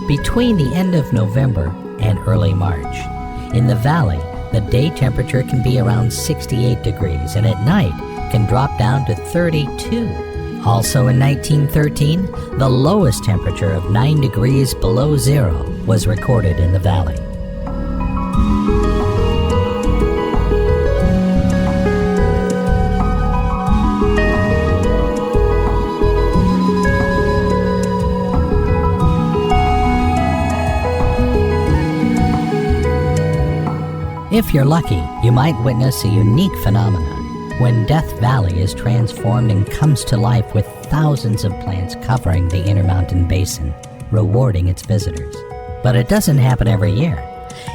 between the end of November and early March. In the valley, the day temperature can be around 68 degrees and at night can drop down to 32. Also in 1913, the lowest temperature of 9 degrees below zero was recorded in the valley. If you're lucky, you might witness a unique phenomenon when Death Valley is transformed and comes to life with thousands of plants covering the Intermountain Basin, rewarding its visitors. But it doesn't happen every year.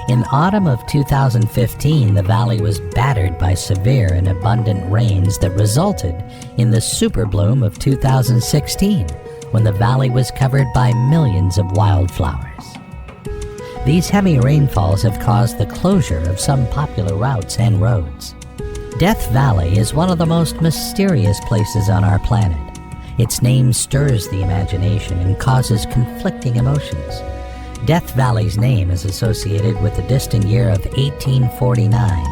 In autumn of 2015, the valley was battered by severe and abundant rains that resulted in the super bloom of 2016, when the valley was covered by millions of wildflowers. These heavy rainfalls have caused the closure of some popular routes and roads. Death Valley is one of the most mysterious places on our planet. Its name stirs the imagination and causes conflicting emotions. Death Valley's name is associated with the distant year of 1849,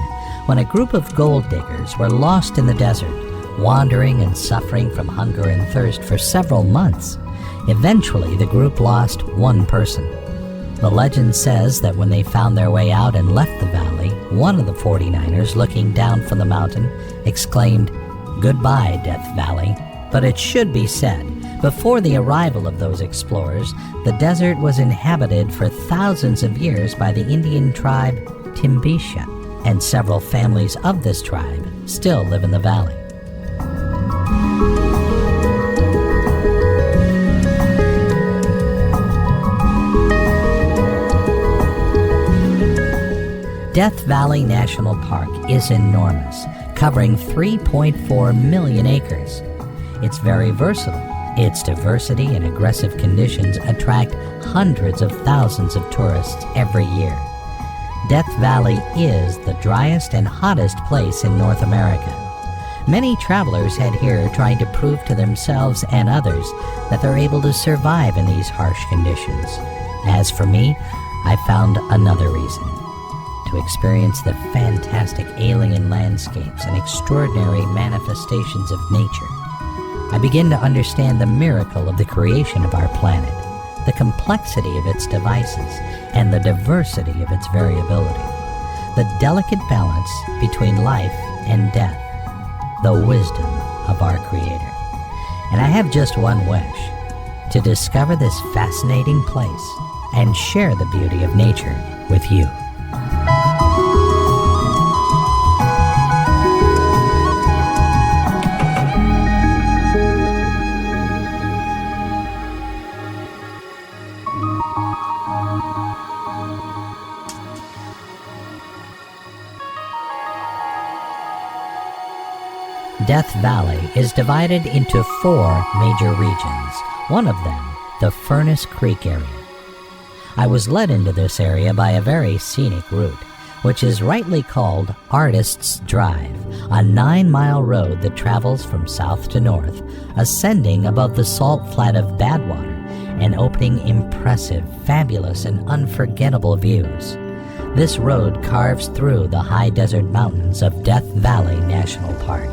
when a group of gold diggers were lost in the desert, wandering and suffering from hunger and thirst for several months. Eventually, the group lost one person. The legend says that when they found their way out and left the valley, one of the 49ers, looking down from the mountain, exclaimed, "Goodbye, Death Valley." But it should be said, before the arrival of those explorers, the desert was inhabited for thousands of years by the Indian tribe Timbisha, and several families of this tribe still live in the valley. Death Valley National Park is enormous, covering 3.4 million acres. It's very versatile. Its diversity and aggressive conditions attract hundreds of thousands of tourists every year. Death Valley is the driest and hottest place in North America. Many travelers head here trying to prove to themselves and others that they're able to survive in these harsh conditions. As for me, I found another reason: to experience the fantastic alien landscapes and extraordinary manifestations of nature. I begin to understand the miracle of the creation of our planet, the complexity of its devices, and the diversity of its variability, the delicate balance between life and death, the wisdom of our Creator. And I have just one wish: to discover this fascinating place and share the beauty of nature with you. Death Valley is divided into 4 major regions, one of them the Furnace Creek area. I was led into this area by a very scenic route, which is rightly called Artist's Drive, a 9-mile road that travels from south to north, ascending above the salt flat of Badwater and opening impressive, fabulous, and unforgettable views. This road carves through the high desert mountains of Death Valley National Park.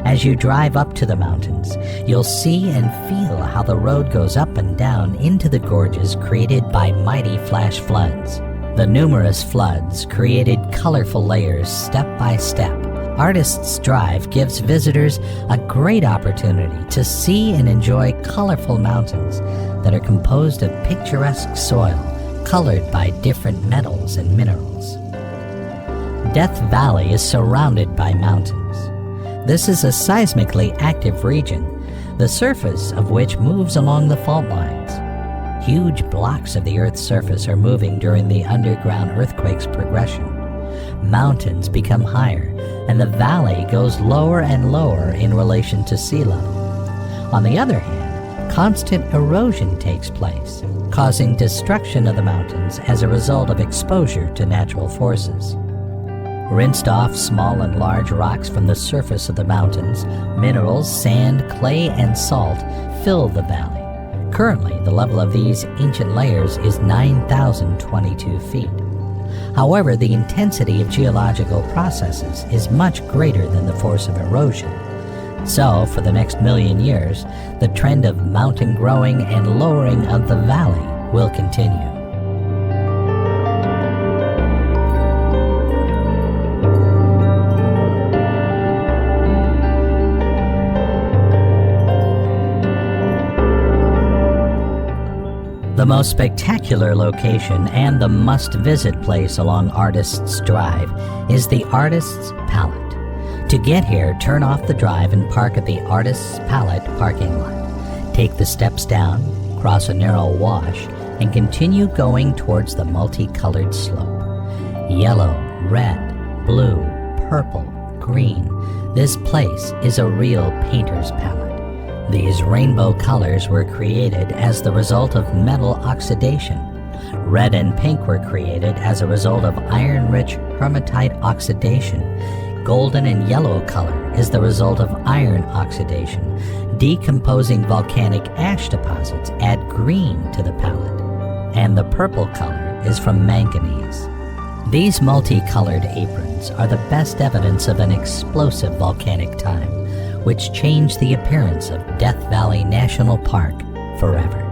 As you drive up to the mountains, you'll see and feel how the road goes up and down into the gorges created by mighty flash floods. The numerous floods created colorful layers step by step. Artist's Drive gives visitors a great opportunity to see and enjoy colorful mountains that are composed of picturesque soil colored by different metals and minerals. Death Valley is surrounded by mountains. This is a seismically active region, the surface of which moves along the fault lines. Huge blocks of the Earth's surface are moving during the underground earthquake's progression. Mountains become higher, and the valley goes lower and lower in relation to sea level. On the other hand, constant erosion takes place, causing destruction of the mountains as a result of exposure to natural forces. Rinsed off small and large rocks from the surface of the mountains, minerals, sand, clay, and salt fill the valley. Currently, the level of these ancient layers is 9,022 feet. However, the intensity of geological processes is much greater than the force of erosion. So, for the next million years, the trend of mountain growing and lowering of the valley will continue. The most spectacular location and the must-visit place along Artists Drive is the Artists Palette. To get here, turn off the drive and park at the Artists Palette parking lot. Take the steps down, cross a narrow wash, and continue going towards the multicolored slope. Yellow, red, blue, purple, green. This place is a real painter's palette. These rainbow colors were created as the result of metal oxidation. Red and pink were created as a result of iron-rich hematite oxidation. Golden and yellow color is the result of iron oxidation. Decomposing volcanic ash deposits add green to the palette. And the purple color is from manganese. These multicolored aprons are the best evidence of an explosive volcanic time, which changed the appearance of Death Valley National Park forever.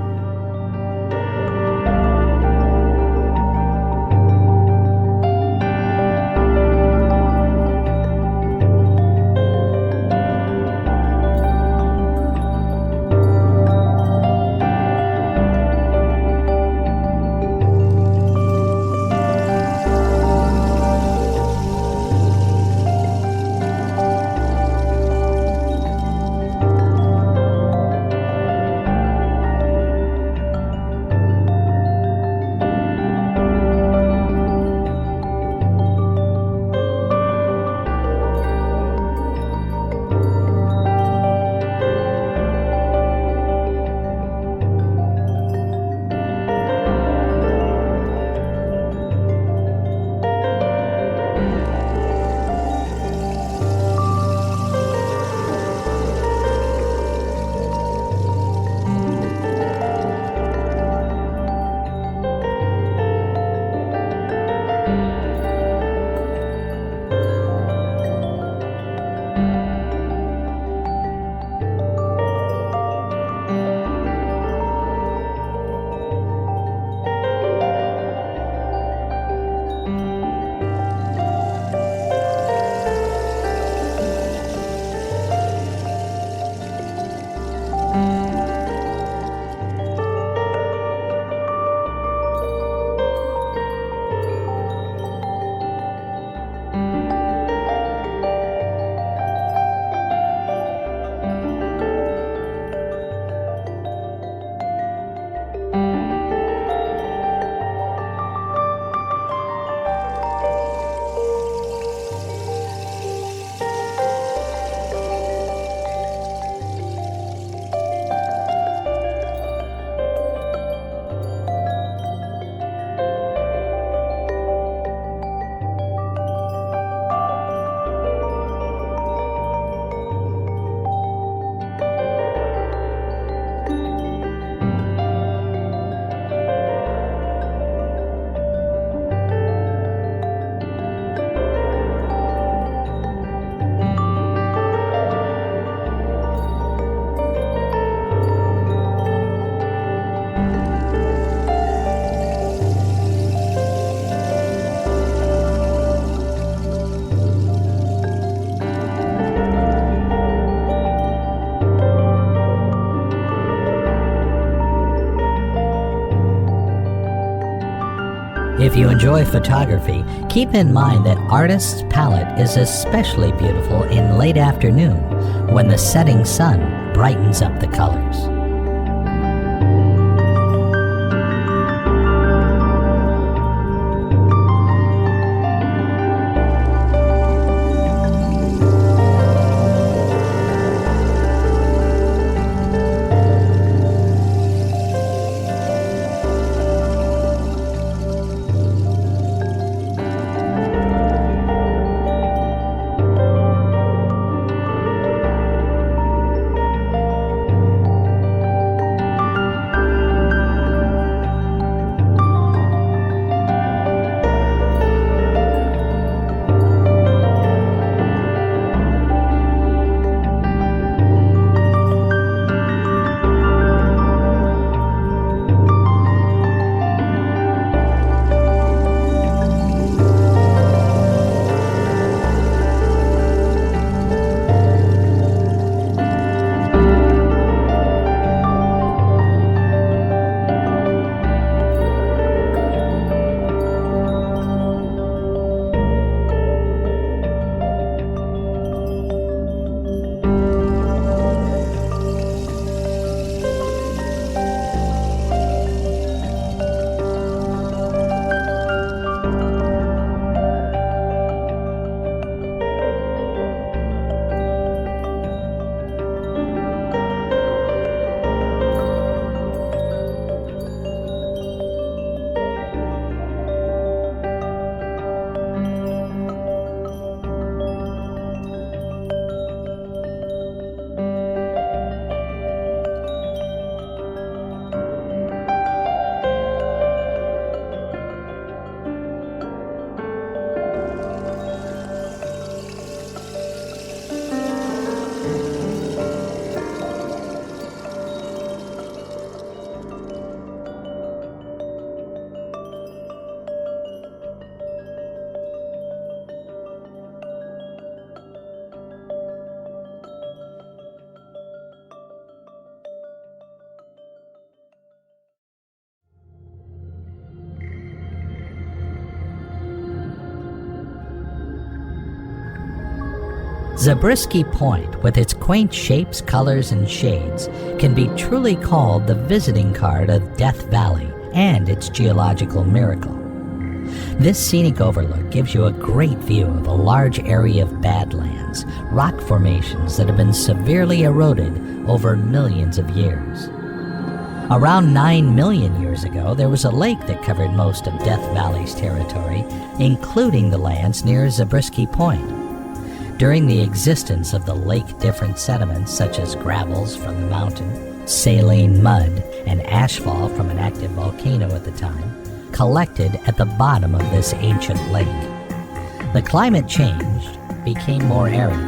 If you enjoy photography, keep in mind that Artist's Palette is especially beautiful in late afternoon when the setting sun brightens up the colors. Zabriskie Point, with its quaint shapes, colors, and shades, can be truly called the visiting card of Death Valley and its geological miracle. This scenic overlook gives you a great view of a large area of badlands, rock formations that have been severely eroded over millions of years. Around 9 million years ago, there was a lake that covered most of Death Valley's territory, including the lands near Zabriskie Point. During the existence of the lake, different sediments such as gravels from the mountain, saline mud, and ashfall from an active volcano at the time collected at the bottom of this ancient lake. The climate changed, became more arid,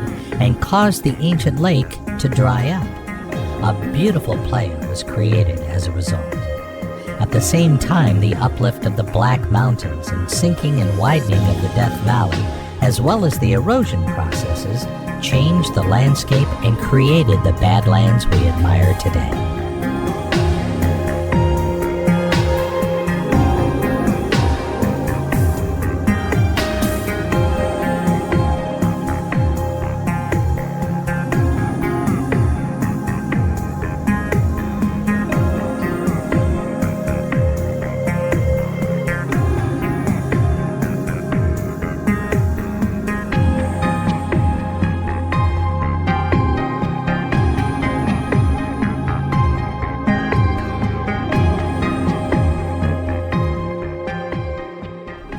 and caused the ancient lake to dry up. A beautiful playa was created as a result. At the same time, the uplift of the Black Mountains and sinking and widening of the Death Valley, as well as the erosion processes, changed the landscape and created the badlands we admire today.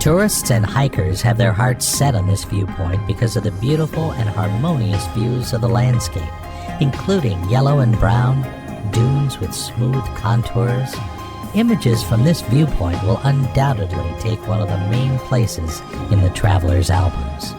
Tourists and hikers have their hearts set on this viewpoint because of the beautiful and harmonious views of the landscape, including yellow and brown, dunes with smooth contours. Images from this viewpoint will undoubtedly take one of the main places in the traveler's albums.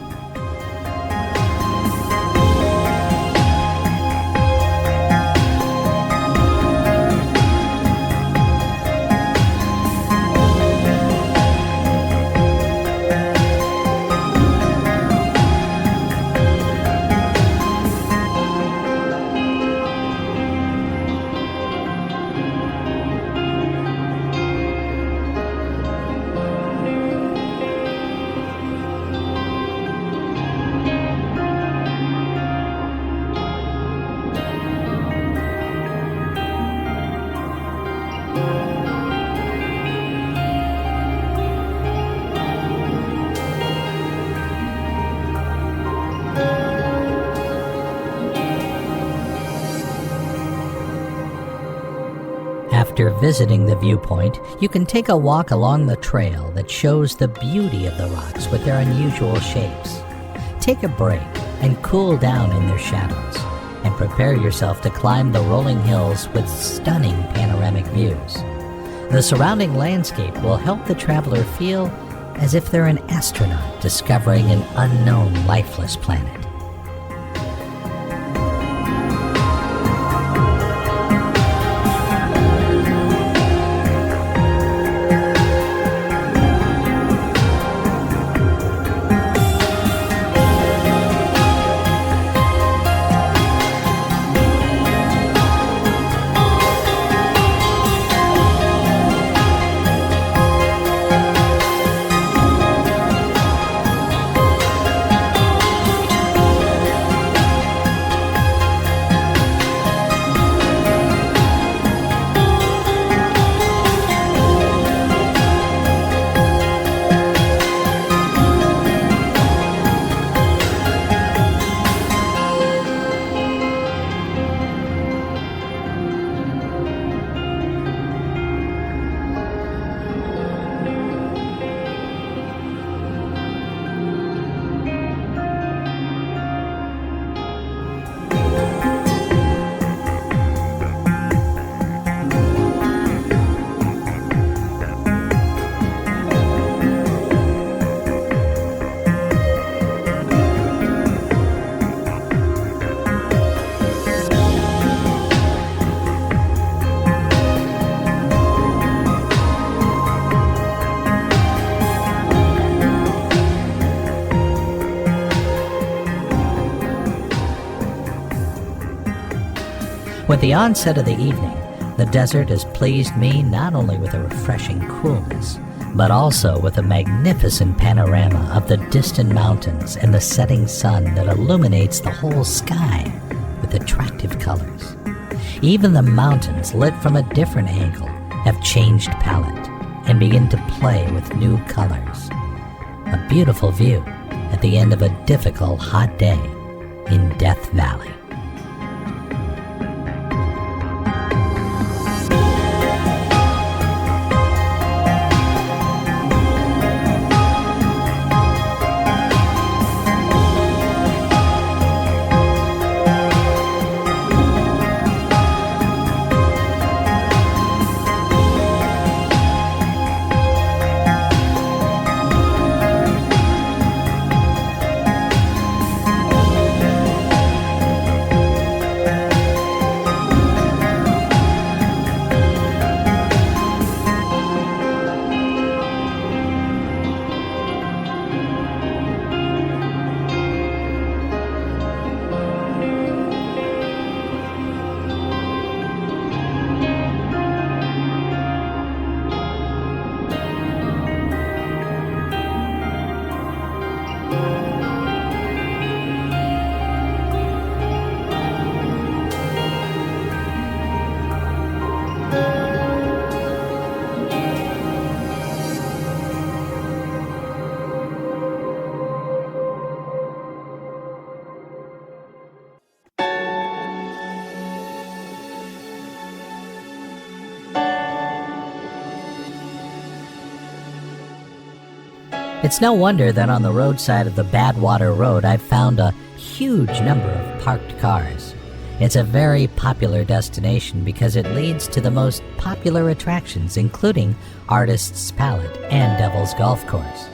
After visiting the viewpoint, you can take a walk along the trail that shows the beauty of the rocks with their unusual shapes. Take a break and cool down in their shadows, and prepare yourself to climb the rolling hills with stunning panoramic views. The surrounding landscape will help the traveler feel as if they're an astronaut discovering an unknown lifeless planet. With the onset of the evening, the desert has pleased me not only with a refreshing coolness, but also with a magnificent panorama of the distant mountains and the setting sun that illuminates the whole sky with attractive colors. Even the mountains, lit from a different angle, have changed palette and begin to play with new colors. A beautiful view at the end of a difficult hot day in Death Valley. It's no wonder that on the roadside of the Badwater Road I've found a huge number of parked cars. It's a very popular destination because it leads to the most popular attractions, including Artist's Palette and Devil's Golf Course.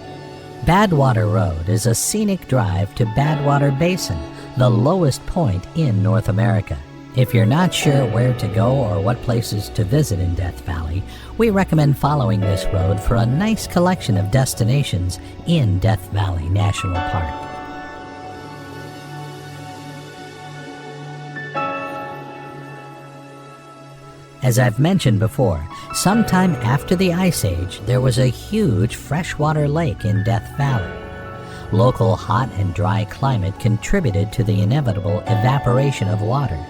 Badwater Road is a scenic drive to Badwater Basin, the lowest point in North America. If you're not sure where to go or what places to visit in Death Valley, we recommend following this road for a nice collection of destinations in Death Valley National Park. As I've mentioned before, sometime after the Ice Age, there was a huge freshwater lake in Death Valley. Local hot and dry climate contributed to the inevitable evaporation of water.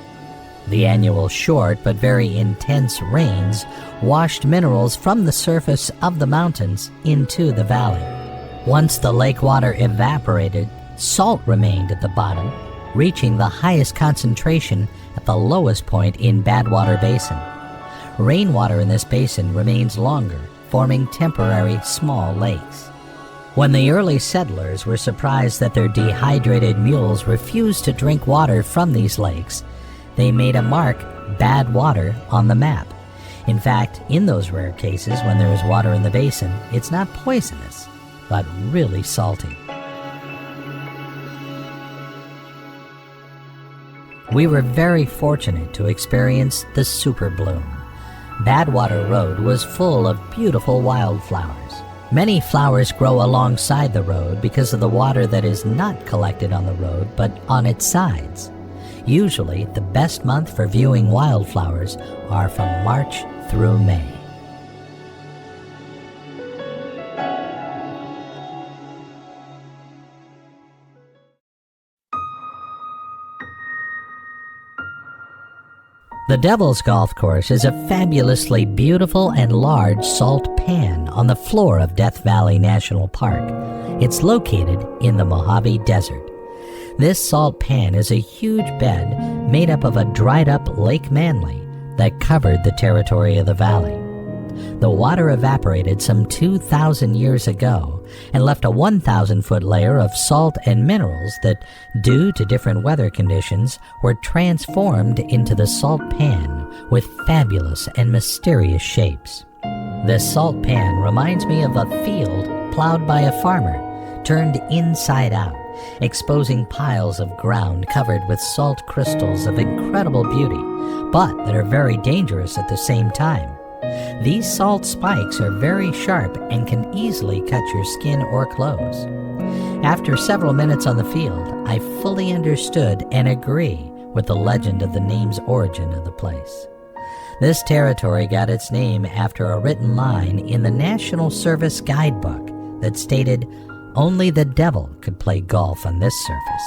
The annual short but very intense rains washed minerals from the surface of the mountains into the valley. Once the lake water evaporated, salt remained at the bottom, reaching the highest concentration at the lowest point in Badwater Basin. Rainwater in this basin remains longer, forming temporary small lakes. When the early settlers were surprised that their dehydrated mules refused to drink water from these lakes, they made a mark, Badwater, on the map. In fact, in those rare cases when there is water in the basin, it's not poisonous, but really salty. We were very fortunate to experience the super bloom. Badwater Road was full of beautiful wildflowers. Many flowers grow alongside the road because of the water that is not collected on the road but on its sides. Usually, the best month for viewing wildflowers are from March through May. The Devil's Golf Course is a fabulously beautiful and large salt pan on the floor of Death Valley National Park. It's located in the Mojave Desert. This salt pan is a huge bed made up of a dried-up Lake Manly that covered the territory of the valley. The water evaporated some 2,000 years ago and left a 1,000-foot layer of salt and minerals that, due to different weather conditions, were transformed into the salt pan with fabulous and mysterious shapes. This salt pan reminds me of a field plowed by a farmer, turned inside out, exposing piles of ground covered with salt crystals of incredible beauty, but that are very dangerous at the same time. These salt spikes are very sharp and can easily cut your skin or clothes. After several minutes on the field, I fully understood and agree with the legend of the name's origin of the place. This territory got its name after a written line in the National Service guidebook that stated, "Only the devil could play golf on this surface."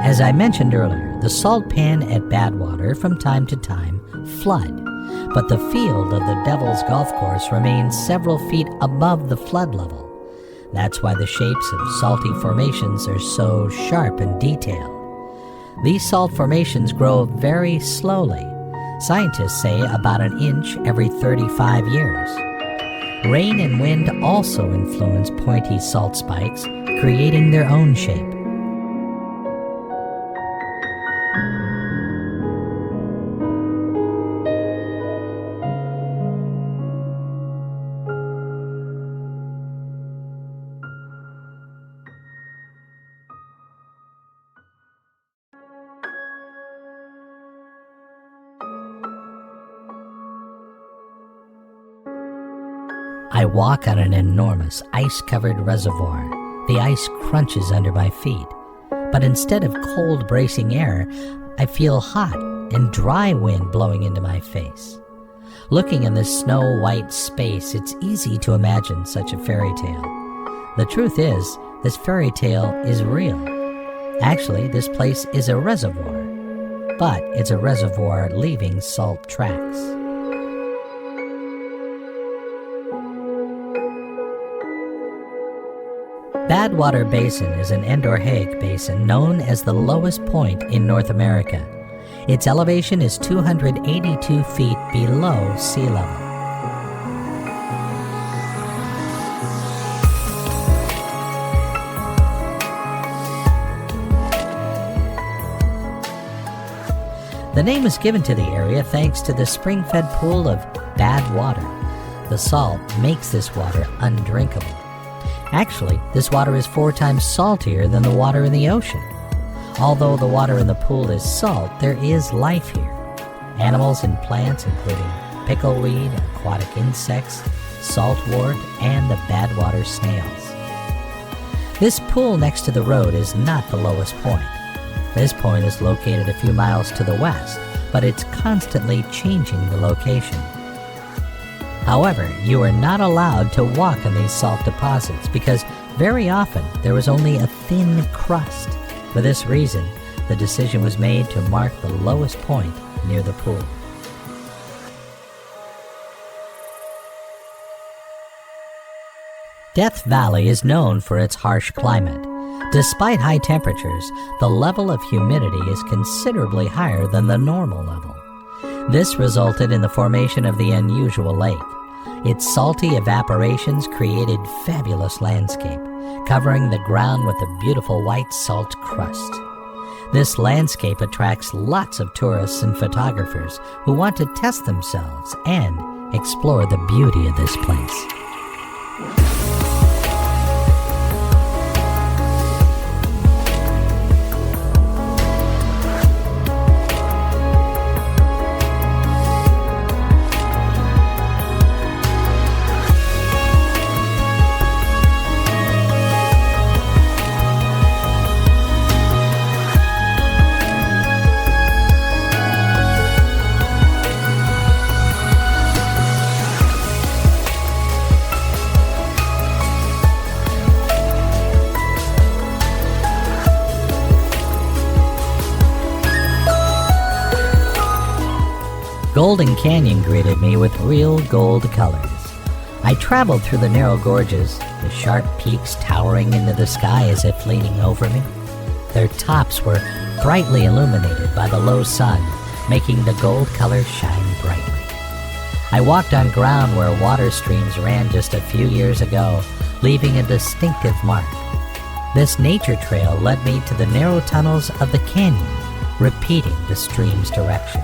As I mentioned earlier, the salt pan at Badwater from time to time flood, but the field of the Devil's Golf Course remains several feet above the flood level. That's why the shapes of salty formations are so sharp and detailed. These salt formations grow very slowly. Scientists say about an inch every 35 years. Rain and wind also influence pointy salt spikes, creating their own shape. I walk on an enormous ice-covered reservoir. The ice crunches under my feet. But instead of cold, bracing air, I feel hot and dry wind blowing into my face. Looking in this snow-white space, it's easy to imagine such a fairy tale. The truth is, this fairy tale is real. Actually, this place is a reservoir, but it's a reservoir leaving salt tracks. Badwater Basin is an endorheic basin known as the lowest point in North America. Its elevation is 282 feet below sea level. The name is given to the area thanks to the spring-fed pool of bad water. The salt makes this water undrinkable. Actually, this water is 4 times saltier than the water in the ocean. Although the water in the pool is salt, there is life here. Animals and plants including pickleweed, aquatic insects, saltwort, and the badwater snails. This pool next to the road is not the lowest point. This point is located a few miles to the west, but it's constantly changing the location. However, you are not allowed to walk on these salt deposits because very often there is only a thin crust. For this reason, the decision was made to mark the lowest point near the pool. Death Valley is known for its harsh climate. Despite high temperatures, the level of humidity is considerably higher than the normal level. This resulted in the formation of the unusual lake. Its salty evaporations created fabulous landscape, covering the ground with a beautiful white salt crust. This landscape attracts lots of tourists and photographers who want to test themselves and explore the beauty of this place. Golden Canyon greeted me with real gold colors. I traveled through the narrow gorges, the sharp peaks towering into the sky as if leaning over me. Their tops were brightly illuminated by the low sun, making the gold colors shine brightly. I walked on ground where water streams ran just a few years ago, leaving a distinctive mark. This nature trail led me to the narrow tunnels of the canyon, repeating the stream's direction.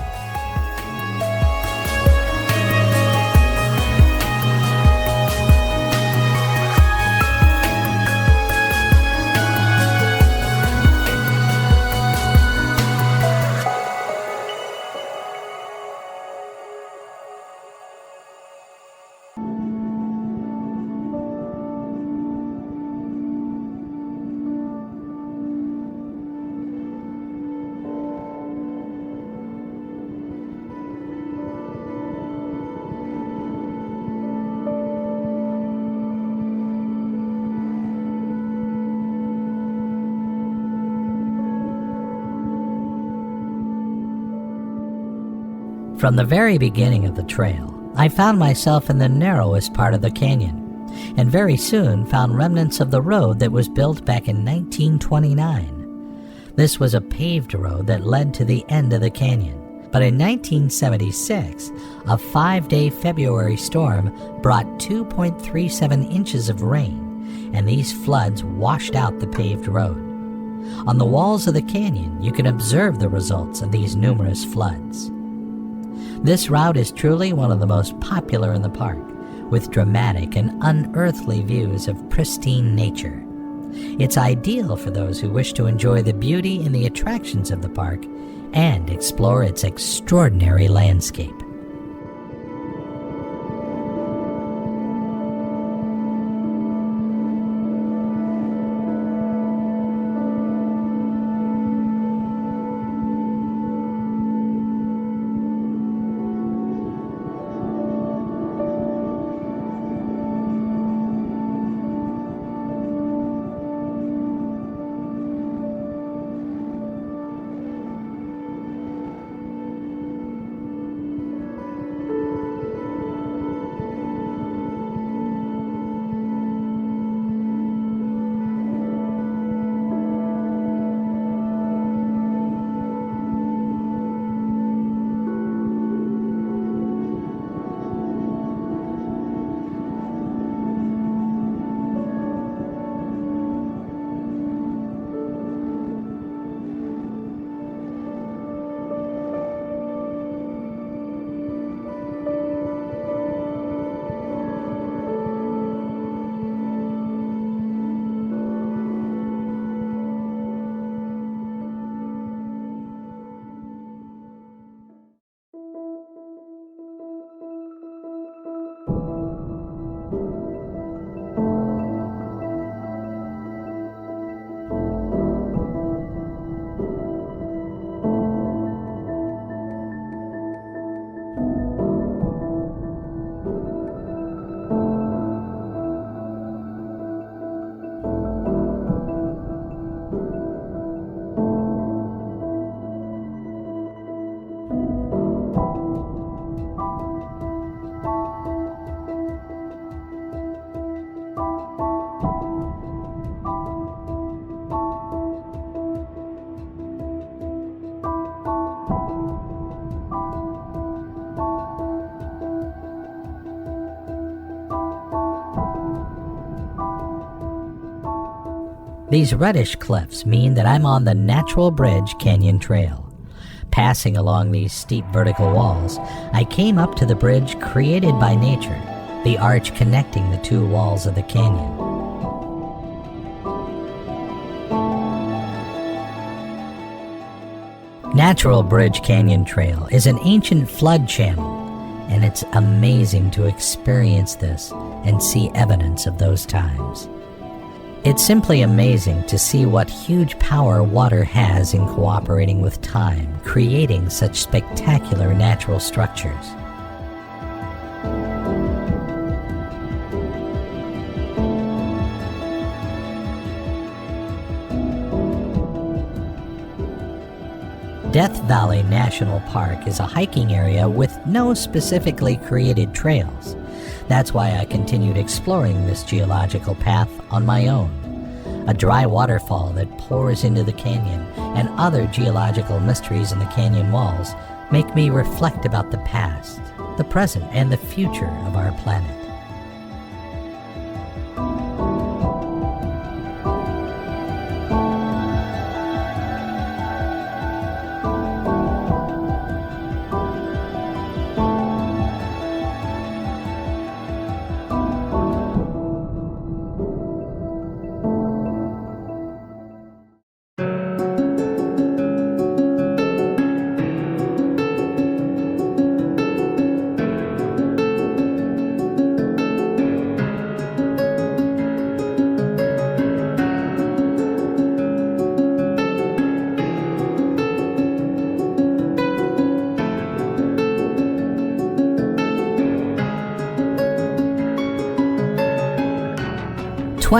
From the very beginning of the trail, I found myself in the narrowest part of the canyon, and very soon found remnants of the road that was built back in 1929. This was a paved road that led to the end of the canyon, but in 1976, a 5-day February storm brought 2.37 inches of rain, and these floods washed out the paved road. On the walls of the canyon, you can observe the results of these numerous floods. This route is truly one of the most popular in the park, with dramatic and unearthly views of pristine nature. It's ideal for those who wish to enjoy the beauty and the attractions of the park and explore its extraordinary landscape. These reddish cliffs mean that I'm on the Natural Bridge Canyon Trail. Passing along these steep vertical walls, I came up to the bridge created by nature, the arch connecting the two walls of the canyon. Natural Bridge Canyon Trail is an ancient flood channel, and it's amazing to experience this and see evidence of those times. It's simply amazing to see what huge power water has in cooperating with time, creating such spectacular natural structures. Death Valley National Park is a hiking area with no specifically created trails. That's why I continued exploring this geological path on my own. A dry waterfall that pours into the canyon and other geological mysteries in the canyon walls make me reflect about the past, the present, and the future of our planet.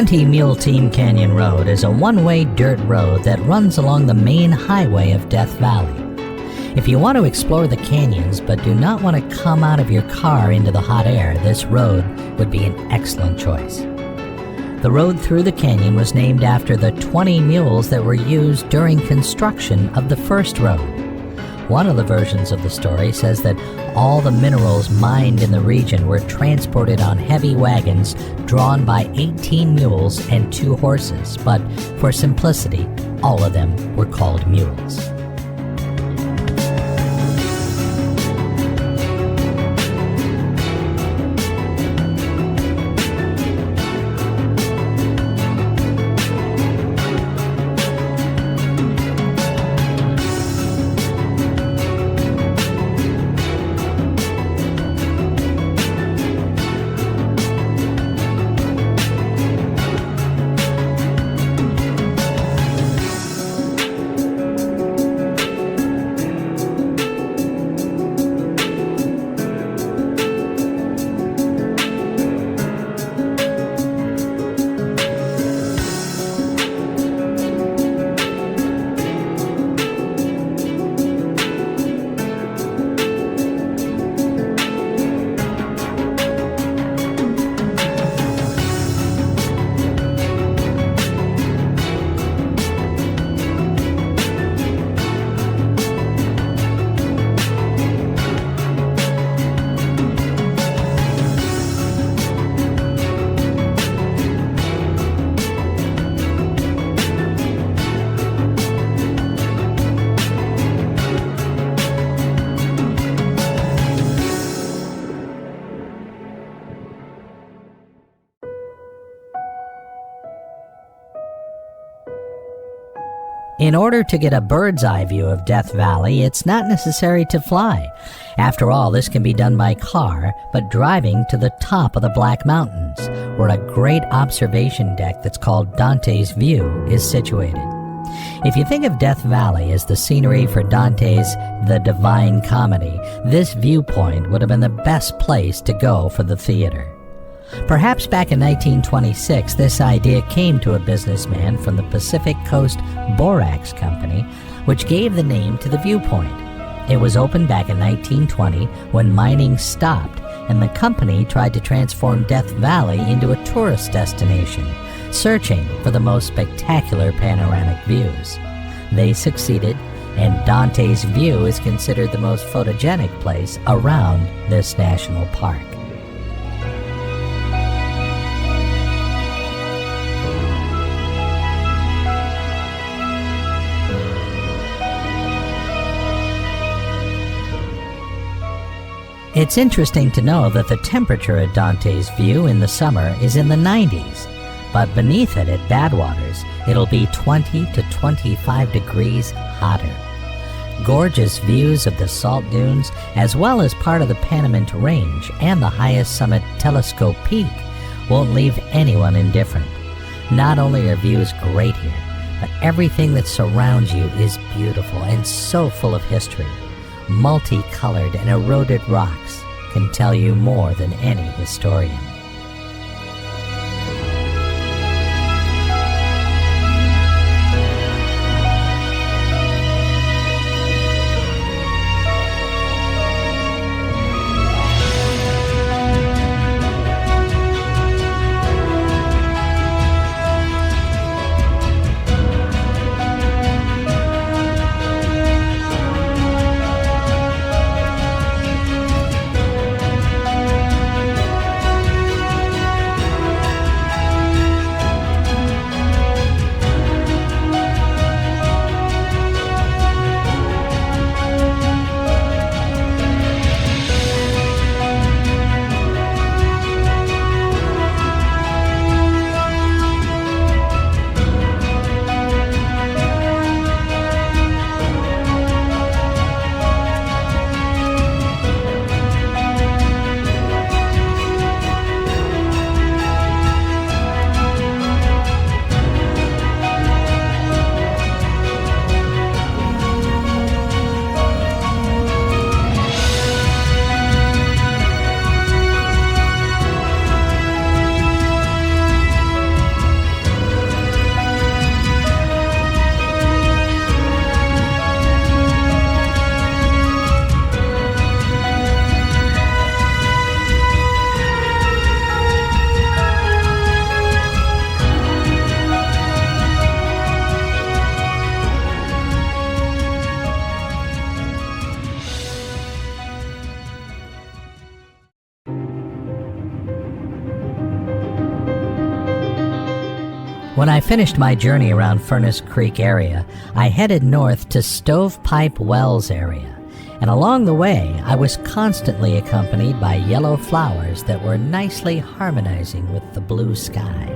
Mule Team Canyon Road is a one-way dirt road that runs along the main highway of Death Valley. If you want to explore the canyons but do not want to come out of your car into the hot air, this road would be an excellent choice. The road through the canyon was named after the 20 mules that were used during construction of the first road. One of the versions of the story says that all the minerals mined in the region were transported on heavy wagons drawn by 18 mules and 2 horses, but for simplicity, all of them were called mules. In order to get a bird's eye view of Death Valley, it's not necessary to fly. After all, this can be done by car, but driving to the top of the Black Mountains, where a great observation deck that's called Dante's View is situated. If you think of Death Valley as the scenery for Dante's The Divine Comedy, this viewpoint would have been the best place to go for the theater. Perhaps back in 1926, this idea came to a businessman from the Pacific Coast Borax Company, which gave the name to the viewpoint. It was opened back in 1920 when mining stopped, and the company tried to transform Death Valley into a tourist destination, searching for the most spectacular panoramic views. They succeeded, and Dante's View is considered the most photogenic place around this national park. It's interesting to know that the temperature at Dante's View in the summer is in the 90s, but beneath it at Badwater's, it'll be 20 to 25 degrees hotter. Gorgeous views of the salt dunes, as well as part of the Panamint Range and the highest summit Telescope Peak, won't leave anyone indifferent. Not only are views great here, but everything that surrounds you is beautiful and so full of history. Multicolored and eroded rocks can tell you more than any historian. When I finished my journey around Furnace Creek area, I headed north to Stovepipe Wells area, and along the way I was constantly accompanied by yellow flowers that were nicely harmonizing with the blue sky.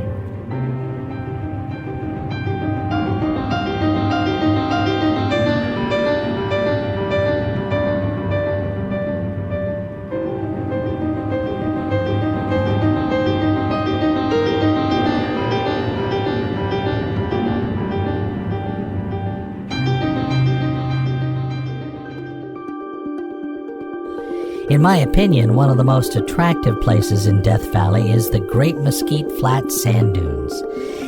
In my opinion, one of the most attractive places in Death Valley is the Great Mesquite Flat Sand Dunes.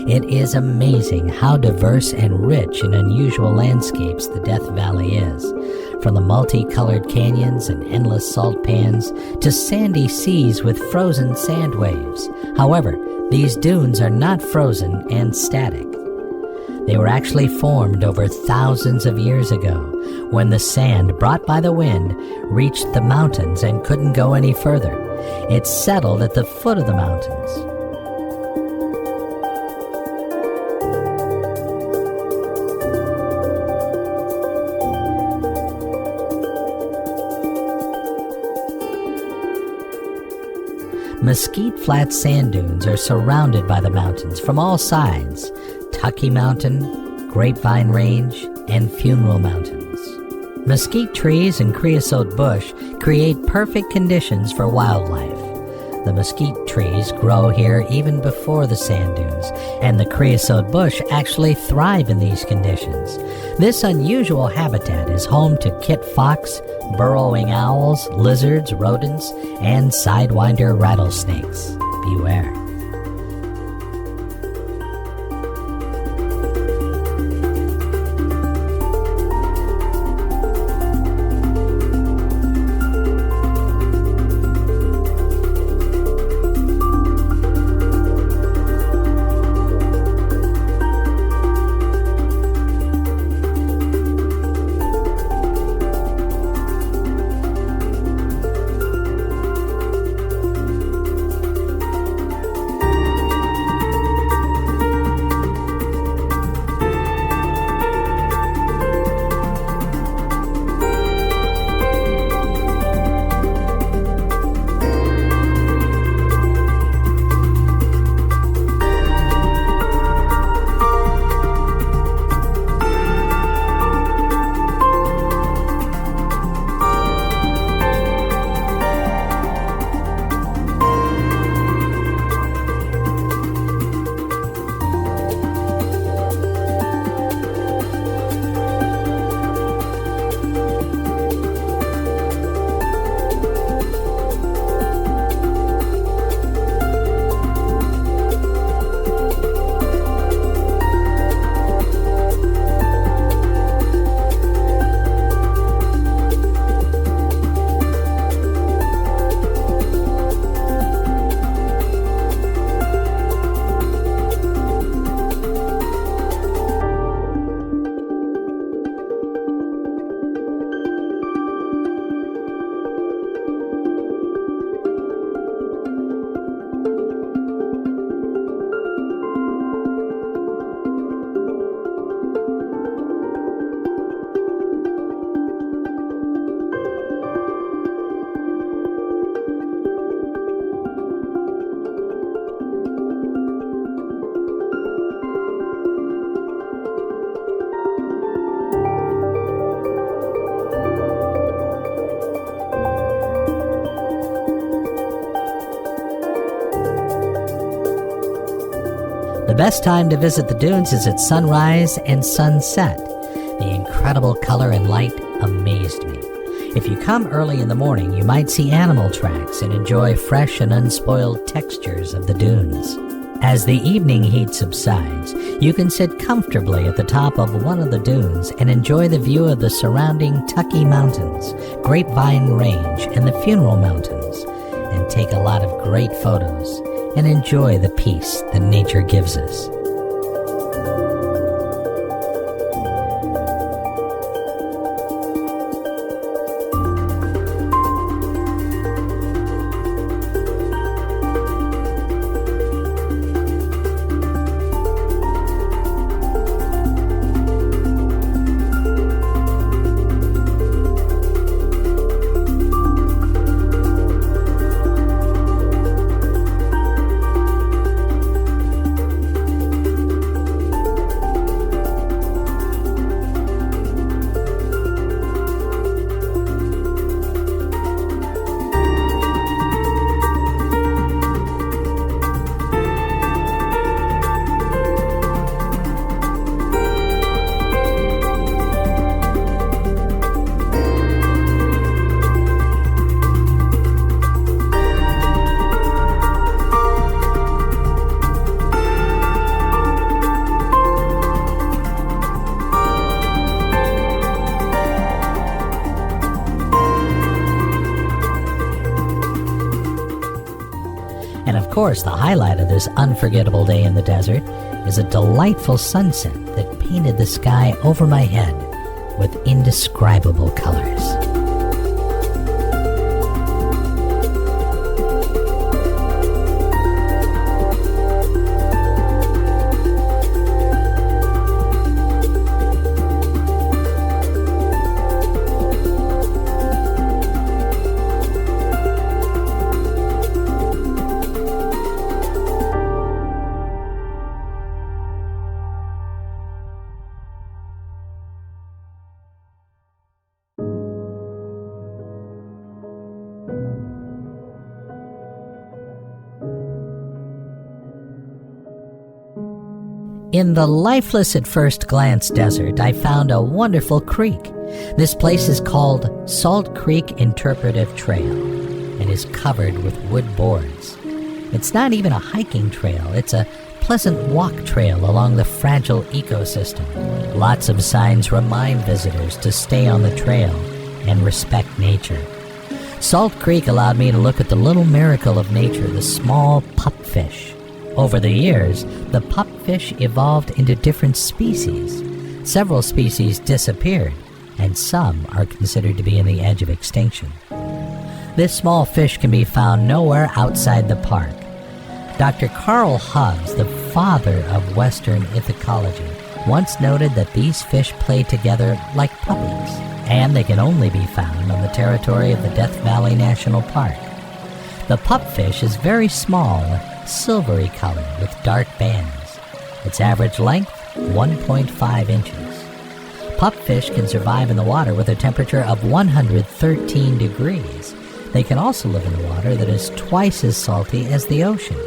It is amazing how diverse and rich in unusual landscapes the Death Valley is, from the multicolored canyons and endless salt pans to sandy seas with frozen sand waves. However, these dunes are not frozen and static. They were actually formed over thousands of years ago, when the sand brought by the wind reached the mountains and couldn't go any further. It settled at the foot of the mountains. Mesquite Flat sand dunes are surrounded by the mountains from all sides: Tucky Mountain, Grapevine Range, and Funeral Mountains. Mesquite trees and creosote bush create perfect conditions for wildlife. The mesquite trees grow here even before the sand dunes, and the creosote bush actually thrive in these conditions. This unusual habitat is home to kit fox, burrowing owls, lizards, rodents, and sidewinder rattlesnakes. Beware. The best time to visit the dunes is at sunrise and sunset. The incredible color and light amazed me. If you come early in the morning, you might see animal tracks and enjoy fresh and unspoiled textures of the dunes. As the evening heat subsides, you can sit comfortably at the top of one of the dunes and enjoy the view of the surrounding Tucky Mountains, Grapevine Range, and the Funeral Mountains, and take a lot of great photos and enjoy the peace that nature gives us. And of course, the highlight of this unforgettable day in the desert is a delightful sunset that painted the sky over my head with indescribable colors. In the lifeless at first glance desert, I found a wonderful creek. This place is called Salt Creek Interpretive Trail and is covered with wood boards. It's not even a hiking trail, it's a pleasant walk trail along the fragile ecosystem. Lots of signs remind visitors to stay on the trail and respect nature. Salt Creek allowed me to look at the little miracle of nature, the small pupfish. Over the years, the pupfish evolved into different species. Several species disappeared, and some are considered to be in the edge of extinction. This small fish can be found nowhere outside the park. Dr. Carl Hubbs, the father of Western ichthyology, once noted that these fish play together like puppies, and they can only be found on the territory of the Death Valley National Park. The pupfish is very small, silvery color with dark bands. Its average length, 1.5 inches. Pupfish can survive in the water with a temperature of 113 degrees. They can also live in the water that is twice as salty as the ocean.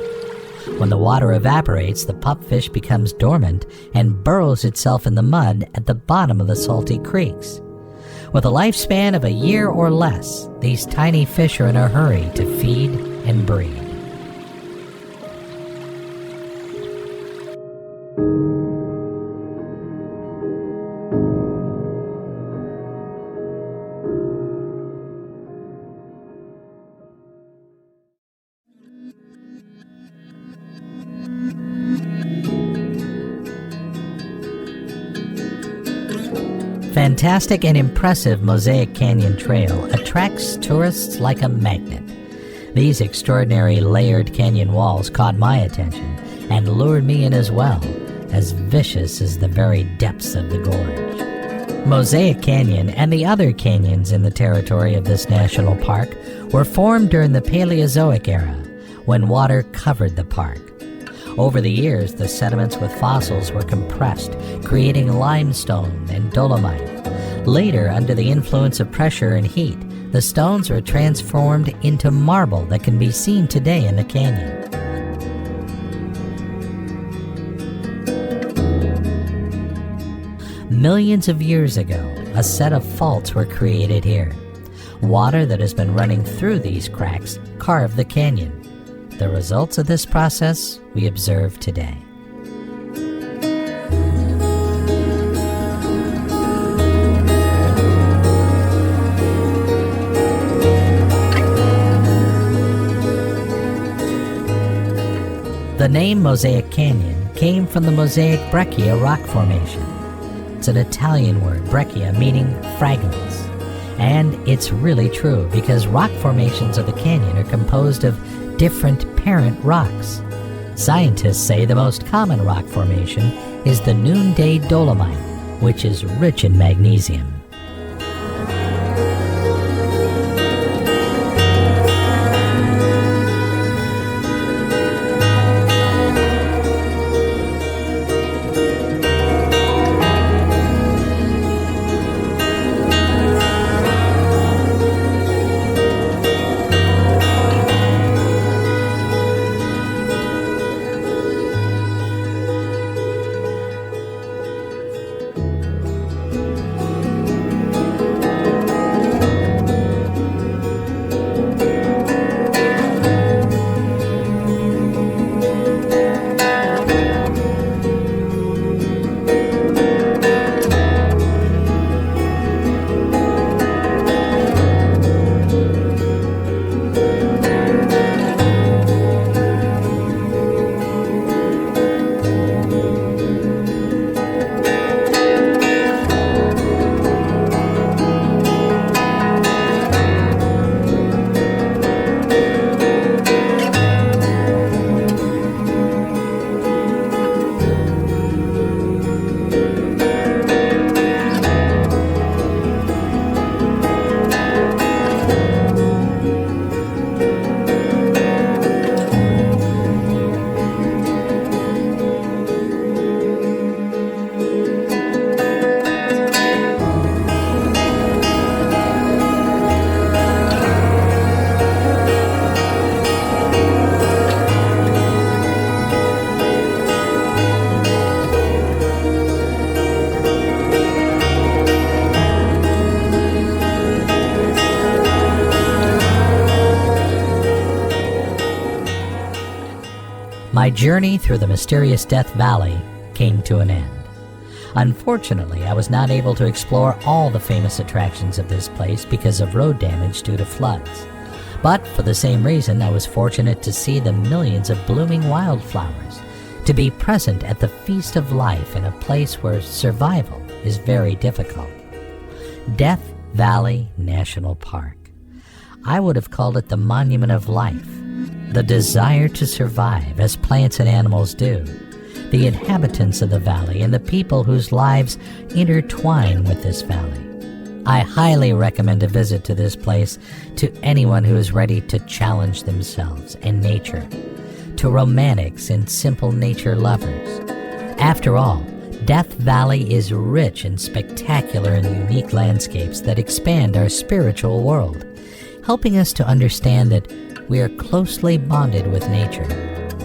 When the water evaporates, the pupfish becomes dormant and burrows itself in the mud at the bottom of the salty creeks. With a lifespan of a year or less, these tiny fish are in a hurry to feed and breed. Fantastic and impressive Mosaic Canyon Trail attracts tourists like a magnet. These extraordinary layered canyon walls caught my attention and lured me in as well, as vicious as the very depths of the gorge. Mosaic Canyon and the other canyons in the territory of this national park were formed during the Paleozoic era, when water covered the park. Over the years, the sediments with fossils were compressed, creating limestone and dolomite. Later, under the influence of pressure and heat, the stones were transformed into marble that can be seen today in the canyon. Millions of years ago, a set of faults were created here. Water that has been running through these cracks carved the canyon. The results of this process we observe today. The name Mosaic Canyon came from the Mosaic Breccia rock formation. It's an Italian word, breccia, meaning fragments. And it's really true because rock formations of the canyon are composed of different parent rocks. Scientists say the most common rock formation is the Noonday Dolomite, which is rich in magnesium. My journey through the mysterious Death Valley came to an end. Unfortunately, I was not able to explore all the famous attractions of this place because of road damage due to floods. But for the same reason, I was fortunate to see the millions of blooming wildflowers, to be present at the feast of life in a place where survival is very difficult. Death Valley National Park. I would have called it the monument of life, the desire to survive as plants and animals do, the inhabitants of the valley and the people whose lives intertwine with this valley. I highly recommend a visit to this place to anyone who is ready to challenge themselves and nature, to romantics and simple nature lovers. After all, Death Valley is rich in spectacular and unique landscapes that expand our spiritual world, helping us to understand that we are closely bonded with nature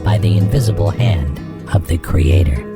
by the invisible hand of the Creator.